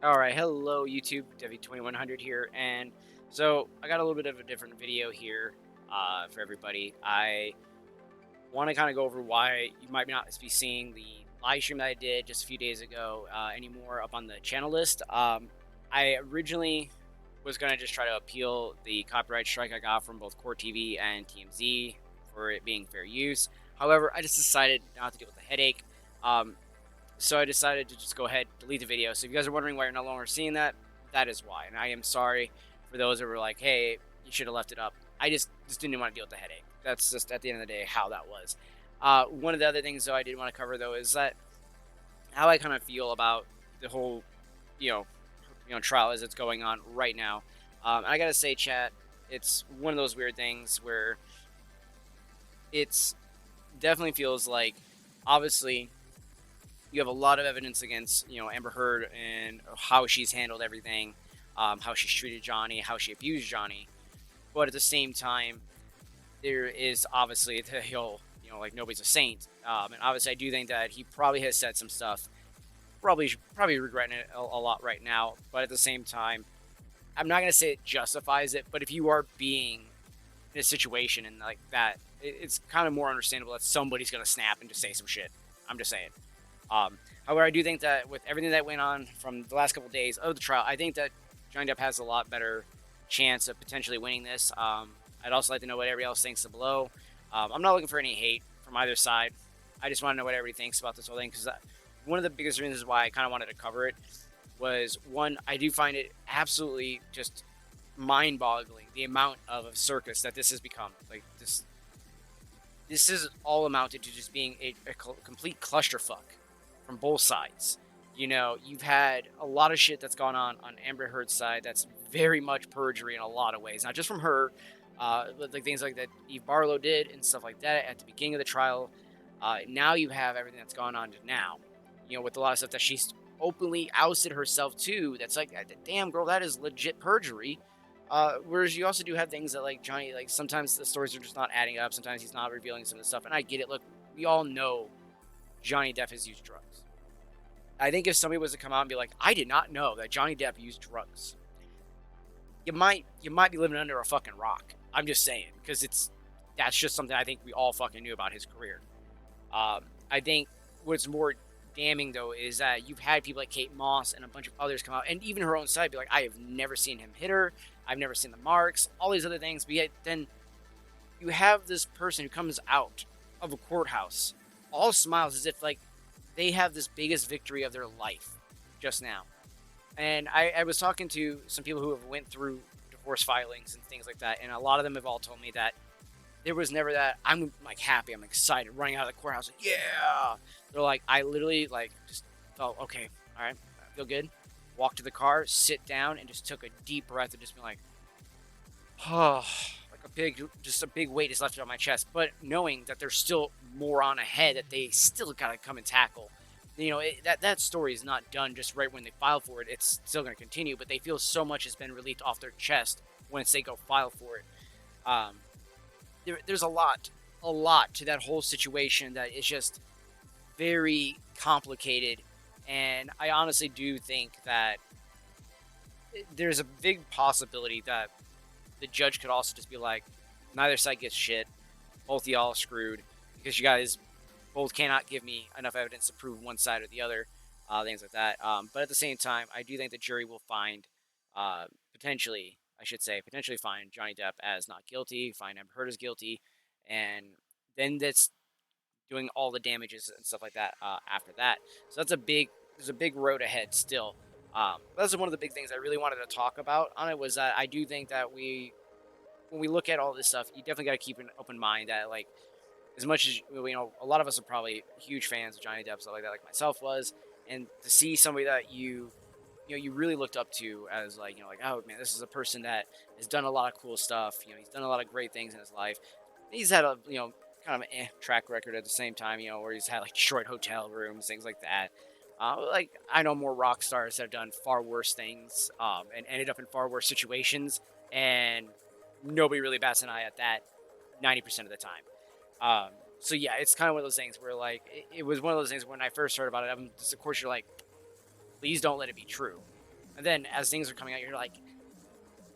All right, hello YouTube, Devi2100 here, and so I got a little bit of a different video here for everybody. I want to kind of go over why you might not be seeing the live stream that I did just a few days ago anymore up on the channel list. I originally was going to just try to appeal the copyright strike I got from both Court TV and TMZ for it being fair use. However, I just decided not to deal with the headache. Um, so I decided to just go ahead delete the video. So if you guys are wondering why you're no longer seeing that, that is why. And I am sorry for those that were like, "Hey, you should have left it up." I just didn't want to deal with the headache. That's just at the end of the day how that was. One of the other things though I did want to cover though is that how I kind of feel about the whole you know trial as it's going on right now. I gotta say, chat, it's one of those weird things where it's definitely feels like obviously you have a lot of evidence against Amber Heard and how she's handled everything, how she's treated Johnny, how she abused Johnny. But at the same time, there is obviously the whole like nobody's a saint, and obviously I do think that he probably has said some stuff, probably regretting it a lot right now. But at the same time, I'm not gonna say it justifies it. But if you are being in a situation and like that, it's kind of more understandable that somebody's gonna snap and just say some shit. I'm just saying. However, I do think that with everything that went on from the last couple of days of the trial, I think that Johnny Depp has a lot better chance of potentially winning this. I'd also like to know what everybody else thinks below. I'm not looking for any hate from either side. I just want to know what everybody thinks about this whole thing because one of the biggest reasons why I kind of wanted to cover it was one, I do find it absolutely just mind-boggling the amount of a circus that this has become. Like this is all amounted to just being a complete clusterfuck from both sides. You've had a lot of shit that's gone on Amber Heard's side that's very much perjury in a lot of ways, not just from her, but like things like that Eve Barlow did and stuff like that at the beginning of the trial. Now you have everything that's gone on to now, with a lot of stuff that she's openly ousted herself to. That's like, damn girl, that is legit perjury. Whereas you also do have things that like Johnny, like sometimes the stories are just not adding up. Sometimes he's not revealing some of the stuff, and I get it. Look, we all know Johnny Depp has used drugs. I think if somebody was to come out and be like, "I did not know that Johnny Depp used drugs," you might be living under a fucking rock. I'm just saying because that's just something I think we all fucking knew about his career. I think what's more damning though is that you've had people like Kate Moss and a bunch of others come out, and even her own side be like, "I have never seen him hit her. I've never seen the marks. All these other things." But yet then you have this person who comes out of a courthouse all smiles as if like they have this biggest victory of their life just now. And I was talking to some people who have went through divorce filings and things like that, and a lot of them have all told me that there was never that I'm like happy, I'm excited, running out of the courthouse, like, yeah. They're like, I literally like just felt okay, all right, I feel good. Walk to the car, sit down, and just took a deep breath and just be like, oh, like just a big weight is lifted on my chest. But knowing that there's still more on ahead that they still gotta come and tackle. That story is not done just right when they file for it. It's still going to continue, but they feel so much has been relieved off their chest once they go file for it. Um, there's a lot to that whole situation that is just very complicated, and I honestly do think that there's a big possibility that the judge could also just be like, neither side gets shit, both of y'all are screwed because you guys both cannot give me enough evidence to prove one side or the other, things like that. But at the same time, I do think the jury will find, potentially, I should say, potentially find Johnny Depp as not guilty, find Amber Heard as guilty, and then that's doing all the damages and stuff like that after that. So there's a big road ahead still. That's one of the big things I really wanted to talk about on it was that I do think that when we look at all this stuff, you definitely got to keep an open mind that like as much as a lot of us are probably huge fans of Johnny Depp, stuff like that, like myself was, and to see somebody that you really looked up to as like like, oh man, this is a person that has done a lot of cool stuff. He's done a lot of great things in his life. He's had a kind of an track record at the same time, where he's had like destroyed hotel rooms, things like that. Like I know more rock stars that have done far worse things, and ended up in far worse situations, and nobody really bats an eye at that 90% of the time. So yeah, it's kind of one of those things where like it was one of those things when I first heard about it. Of course, you're like, please don't let it be true. And then as things are coming out, you're like,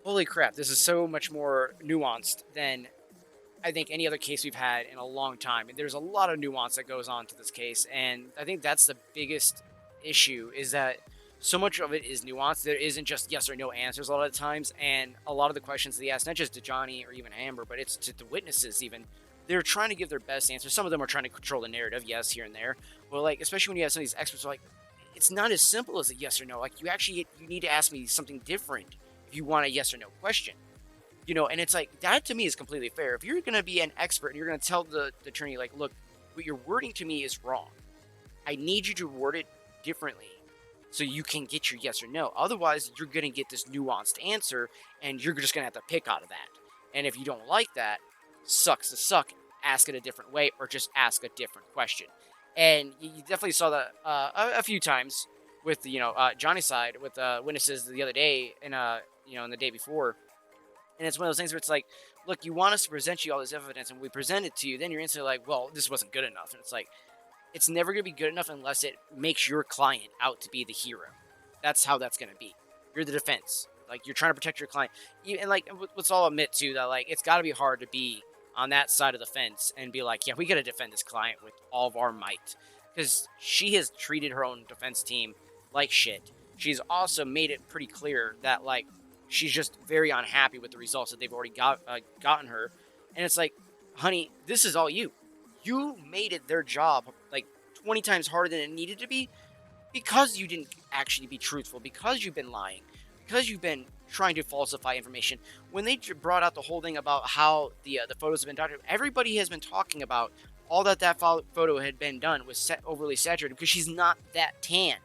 holy crap, this is so much more nuanced than I think any other case we've had in a long time. And there's a lot of nuance that goes on to this case, and I think that's the biggest issue is that so much of it is nuanced. There isn't just yes or no answers a lot of the times, and a lot of the questions they ask, not just to Johnny or even Amber, but it's to the witnesses even. They're trying to give their best answers. Some of them are trying to control the narrative, yes, here and there. But like, especially when you have some of these experts, are like, it's not as simple as a yes or no. Like, you need to ask me something different if you want a yes or no question. And it's like, that to me is completely fair. If you're going to be an expert and you're going to tell the attorney, like, look, what you're wording to me is wrong. I need you to word it differently so you can get your yes or no. Otherwise, you're going to get this nuanced answer and you're just going to have to pick out of that. And if you don't like that, sucks to suck, ask it a different way or just ask a different question. And you definitely saw that a few times with the, Johnny's side with witnesses the other day and, in the day before. And it's one of those things where it's like, look, you want us to present you all this evidence and we present it to you. Then you're instantly like, well, this wasn't good enough. And it's like, it's never going to be good enough unless it makes your client out to be the hero. That's how that's going to be. You're the defense. Like, you're trying to protect your client. And, like, let's all admit, too, that, like, it's got to be hard to be on that side of the fence and be like, yeah, we got to defend this client with all of our might. Because she has treated her own defense team like shit. She's also made it pretty clear that, like, she's just very unhappy with the results that they've already gotten her. And it's like, honey, this is all you. You made it their job like 20 times harder than it needed to be because you didn't actually be truthful, because you've been lying, because you've been trying to falsify information. When they brought out the whole thing about how the photos have been doctored, everybody has been talking about all that photo had been done was overly saturated because she's not that tan.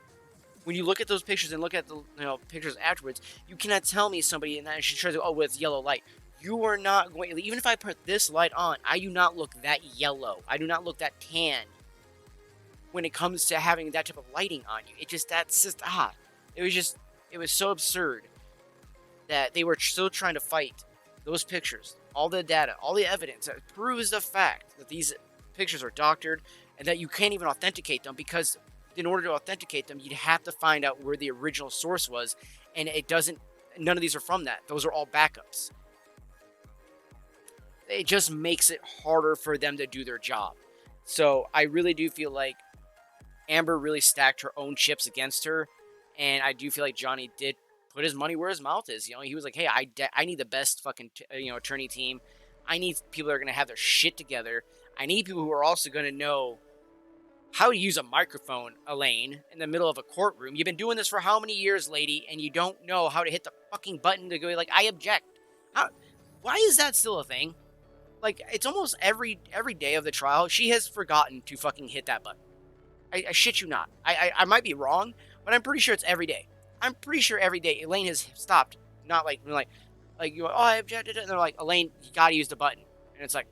When you look at those pictures and look at the pictures afterwards, you cannot tell me somebody and that she tries to, with yellow light. You are not going, even if I put this light on, I do not look that yellow. I do not look that tan when it comes to having that type of lighting on you. It was so absurd that they were still trying to fight those pictures, all the data, all the evidence that proves the fact that these pictures are doctored and that you can't even authenticate them because in order to authenticate them, you'd have to find out where the original source was, and none of these are from that. Those are all backups. It just makes it harder for them to do their job. So I really do feel like Amber really stacked her own chips against her, and I do feel like Johnny did put his money where his mouth is. He was like, hey, I need the best fucking attorney team. I need people that are going to have their shit together. I need people who are also going to know how to use a microphone, Elaine, in the middle of a courtroom. You've been doing this for how many years, lady, and you don't know how to hit the fucking button to go like, I object. Why is that still a thing? Like, it's almost every day of the trial, she has forgotten to fucking hit that button. I shit you not. I might be wrong, but I'm pretty sure it's every day. I'm pretty sure every day Elaine has stopped, not like you go, oh, I objected, and they're like, Elaine, you gotta use the button. And it's like,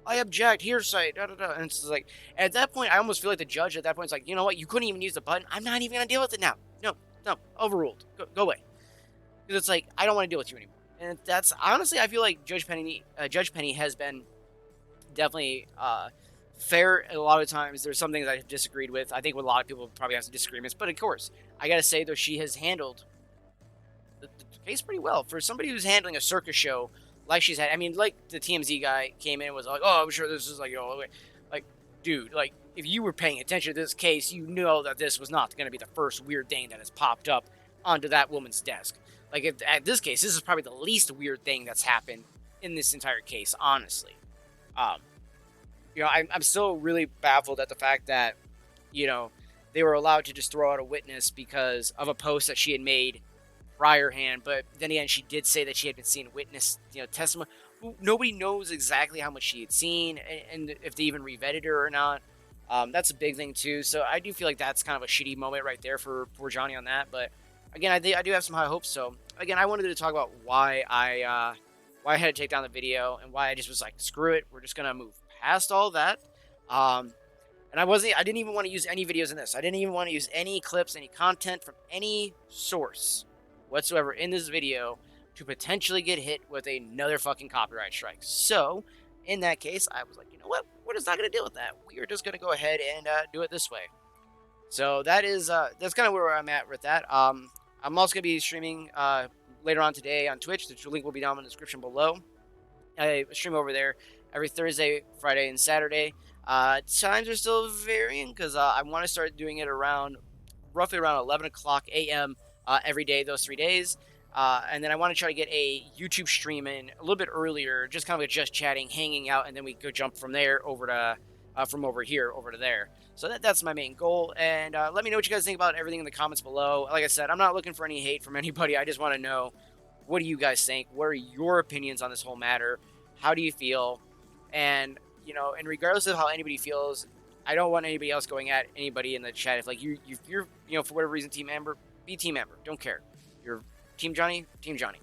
I object, hearsay, da da da. And it's like, at that point, I almost feel like the judge at that point is like, you know what, you couldn't even use the button. I'm not even gonna deal with it now. No, overruled. Go away. Because it's like, I don't want to deal with you anymore. And that's honestly, I feel like Judge Penny has been definitely fair a lot of times. There's some things I've disagreed with. I think with a lot of people probably have some disagreements, but of course, I gotta say though, she has handled the case pretty well for somebody who's handling a circus show. Like she's had, I mean, like the TMZ guy came in and was like, oh, I'm sure this is like, like, dude, like, if you were paying attention to this case, you know that this was not going to be the first weird thing that has popped up onto that woman's desk. Like, at this case, this is probably the least weird thing that's happened in this entire case, honestly. I'm still really baffled at the fact that, they were allowed to just throw out a witness because of a post that she had made prior hand, but then again, she did say that she had been seeing witness, testimony. Nobody knows exactly how much she had seen and if they even revetted her or not. That's a big thing too. So I do feel like that's kind of a shitty moment right there for Johnny on that. But again, I do have some high hopes. So again, I wanted to talk about why I had to take down the video and why I just was like, screw it, we're just gonna move past all that. And I didn't even want to use any videos in this. I didn't even want to use any clips, any content from any source whatsoever in this video to potentially get hit with another fucking copyright strike. So, in that case, I was like, you know what? We're just not going to deal with that. We are just going to go ahead and do it this way. So, that's kind of where I'm at with that. I'm also gonna be streaming later on today on Twitch. The link will be down in the description below. I stream over there every Thursday, Friday, and Saturday. Times are still varying because I want to start doing it around roughly around 11 o'clock a.m. Every day, those 3 days. And then I want to try to get a YouTube stream in a little bit earlier, just kind of like just chatting, hanging out, and then we go jump from there over to from over here over to there. So that's my main goal. And let me know what you guys think about everything in the comments below. Like I said, I'm not looking for any hate from anybody. I just want to know, what do you guys think? What are your opinions on this whole matter? How do you feel? And and regardless of how anybody feels, I don't want anybody else going at anybody in the chat. If like you're for whatever reason team Amber, be team Amber. Don't care. You're team Johnny, team Johnny.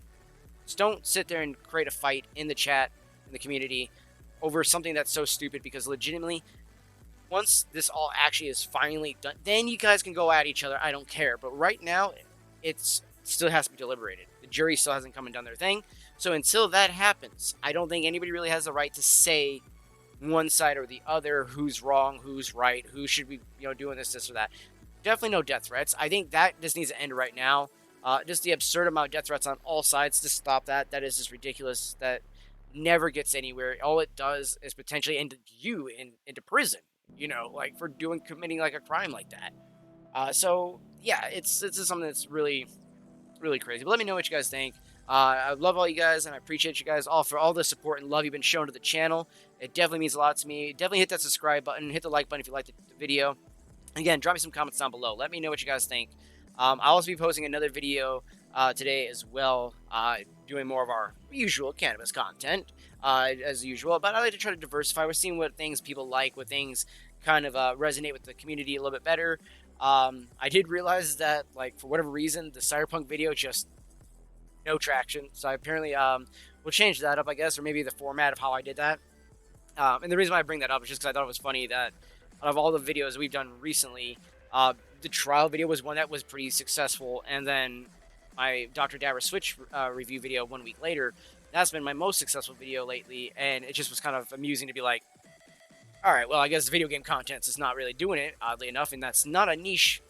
Just don't sit there and create a fight in the chat, in the community, over something that's so stupid. Because legitimately, once this all actually is finally done, then you guys can go at each other. I don't care. But right now, it's still has to be deliberated. The jury still hasn't come and done their thing. So until that happens, I don't think anybody really has the right to say one side or the other, who's wrong, who's right, who should be doing this or that. Definitely no death threats. I think that just needs to end right now. Just the absurd amount of death threats on all sides, to stop that. That is just ridiculous. That never gets anywhere. All it does is potentially end you into prison. Like for committing like a crime like that. So yeah, it's just something that's really really crazy. But let me know what you guys think. I love all you guys, and I appreciate you guys all for all the support and love you've been showing to the channel. It definitely means a lot to me. Definitely hit that subscribe button, hit the like button if you liked the video. Again, drop me some comments down below. Let me know what you guys think. I'll also be posting another video today as well, doing more of our usual cannabis content as usual. But I like to try to diversify. We're seeing what things people like, what things kind of resonate with the community a little bit better. I did realize that, like, for whatever reason, the Cyberpunk video just no traction. So I apparently will change that up, I guess, or maybe the format of how I did that. And the reason why I bring that up is just because I thought it was funny that out of all the videos we've done recently, the trial video was one that was pretty successful, and then my Dr. Dabber Switch review video 1 week later, that's been my most successful video lately, and it just was kind of amusing to be like, all right, well, I guess video game content is not really doing it, oddly enough, and that's not a niche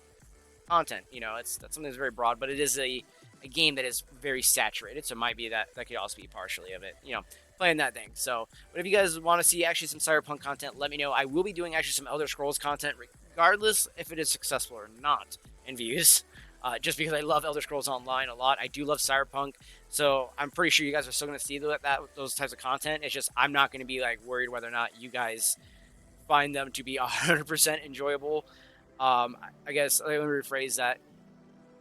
content. That's something that's very broad, but it is a game that is very saturated, so it might be that could also be partially of it, playing that thing. So, but if you guys want to see actually some Cyberpunk content, let me know. I will be doing actually some Elder Scrolls content, regardless if it is successful or not in views. Just because I love Elder Scrolls Online a lot, I do love Cyberpunk, so I'm pretty sure you guys are still going to see those types of content. It's just I'm not going to be like worried whether or not you guys find them to be 100% enjoyable. I guess let me rephrase that.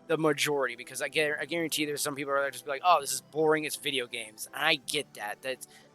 The majority, because I guarantee there's some people that just be like, oh, this is boring, it's video games. And I get that.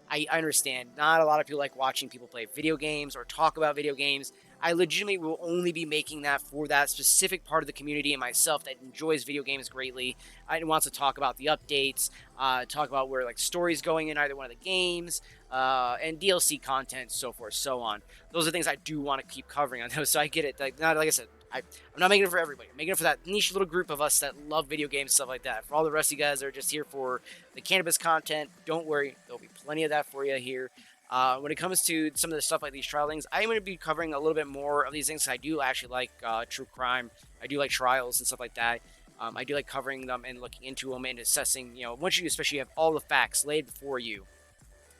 I understand. Not a lot of people like watching people play video games or talk about video games. I legitimately will only be making that for that specific part of the community and myself that enjoys video games greatly. I wants to talk about the updates, talk about where like stories going in either one of the games, and DLC content, so forth, so on. Those are things I do want to keep covering on those. So I get it. Like I said, I'm not making it for everybody. I'm making it for that niche little group of us that love video games, stuff like that. For all the rest of you guys that are just here for the cannabis content, don't worry. There'll be plenty of that for you here. When it comes to some of the stuff like these trial things, I'm going to be covering a little bit more of these things. I do actually like true crime. I do like trials and stuff like that. I do like covering them and looking into them and assessing, once you especially have all the facts laid before you,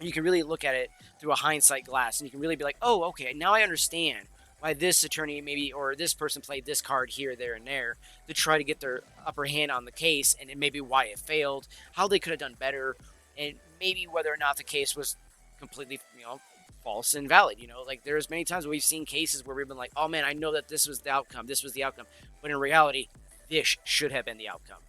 you can really look at it through a hindsight glass, and you can really be like, oh, okay, now I understand why this attorney maybe or this person played this card here, there, and there to try to get their upper hand on the case, and maybe why it failed, how they could have done better, and maybe whether or not the case was completely, false and valid. Like there's many times where we've seen cases where we've been like, oh man, I know that this was the outcome, but in reality, this should have been the outcome.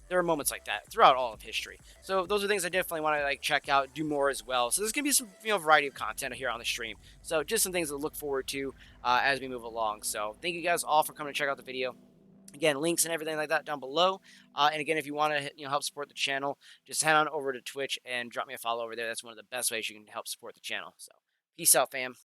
There are moments like that throughout all of history. So those are things I definitely want to check out, do more as well. So there's gonna be some variety of content here on the stream. So just some things to look forward to as we move along. So thank you guys all for coming to check out the video. Again, links and everything like that down below. And again, if you want to help support the channel, just head on over to Twitch and drop me a follow over there. That's one of the best ways you can help support the channel. So peace out, fam.